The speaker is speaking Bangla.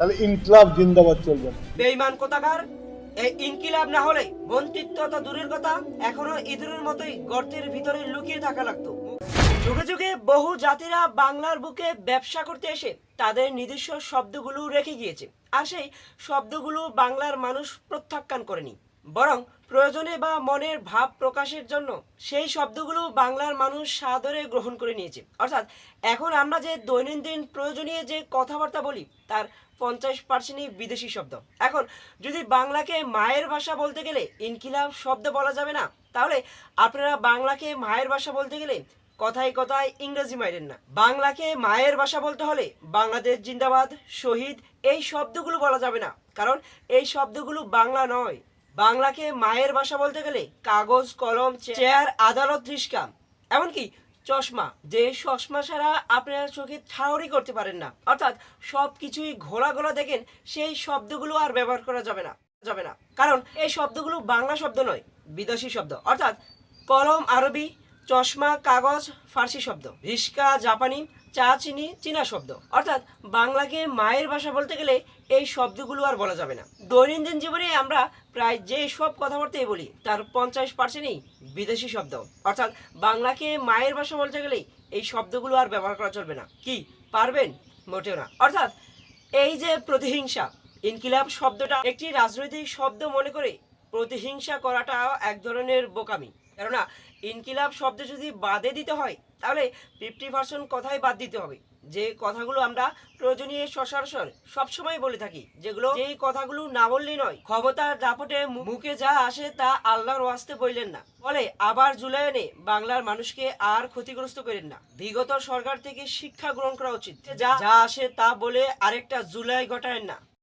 তাহলে ইনকিলাব জিন্দাবাদ চলবে না। বেঈমান কোথাকার! এই ইনকিলাব না হলে মন্ত্রিত্ব তো দূরের কথা, এখনো ইঁদুরের মতোই গর্তের ভিতরে লুকিয়ে থাকা লাগতো। যুগে যুগে বহু জাতিরা বাংলার বুকে ব্যবসা করতে এসে তাদের নিজস্ব শব্দগুলো রেখে গিয়েছে, আর সেই শব্দগুলো বাংলার মানুষ প্রত্যাখ্যান করেনি, বরং প্রয়োজনে বা মনের ভাব প্রকাশের জন্য সেই শব্দগুলো বাংলার মানুষ সাদরে গ্রহণ করে নিয়েছে। অর্থাৎ এখন আমরা যে দৈনন্দিন প্রয়োজনীয় যে কথাবার্তা বলি তার 50%ই বিদেশি শব্দ। এখন যদি বাংলাকে মায়ের ভাষা বলতে গেলে ইনকিলাব শব্দ বলা যাবে না, তাহলে আপনারা বাংলাকে মায়ের ভাষা বলতে গেলে কথায় কথায় ইংরেজি মাইরেন না। বাংলাকে মায়ের ভাষা বলতে হলে বাংলাদেশ জিন্দাবাদ, শহীদ এই শব্দগুলো বলা যাবে না, কারণ এই শব্দগুলো বাংলা নয়। বাংলাকে মায়ের ভাষা বলতে গেলে কাগজ, কলম, চেয়ার, আদালত, রিস্কা, এমনকি চশমা, যে চশমা ছাড়া আপনারা চোখে ঠাউরি করতে পারেন না, অর্থাৎ সব কিছুই ঘোলা ঘোলা দেখেন, সেই শব্দগুলো আর ব্যবহার করা যাবে না কারণ এই শব্দগুলো বাংলা শব্দ নয়, বিদেশি শব্দ। অর্থাৎ কলম আরবি, চশমা কাগজ ফার্সি শব্দ, রিস্কা জাপানি, চা চিনি চীনা শব্দ। অর্থাৎ বাংলাকে মায়ের ভাষা বলতে গেলে এই শব্দগুলো আর বলা যাবে না। দৈনন্দিন জীবনে আমরা প্রায় যে সব কথাবার্তাই বলি তার 50%ই বিদেশি শব্দ। অর্থাৎ বাংলাকে মায়ের ভাষা বলতে গেলে এই শব্দগুলো আর ব্যবহার করা চলবে না। কি পারবেন? মোটেও না। অর্থাৎ এই যে প্রতিহিংসা, ইনকিলাব শব্দটা একটি রাজনৈতিক শব্দ মনে করে প্রতিহিংসা করাটা এক ধরনের বোকামি। কেননা ইনকিলাব শব্দ যদি বাদে দিতে হয় তাহলে 50% কথাই বাদ দিতে হবে, যে কথাগুলো আমরা প্রয়োজনীয় সচরাচর সবসময় বলে থাকি, যেই কথাগুলো না বললেই নয়। ক্ষমতার দাপটে মুখে যা আসে তা আল্লাহর ওয়াস্তে বললেন না, ফলে আবার জুলাই এনে বাংলার মানুষকে আর ক্ষতিগ্রস্ত করেন না। বিগত সরকার থেকে শিক্ষা গ্রহণ করা উচিত, যা যা আসে তা বলে আরেকটা জুলাই ঘটায়েন না।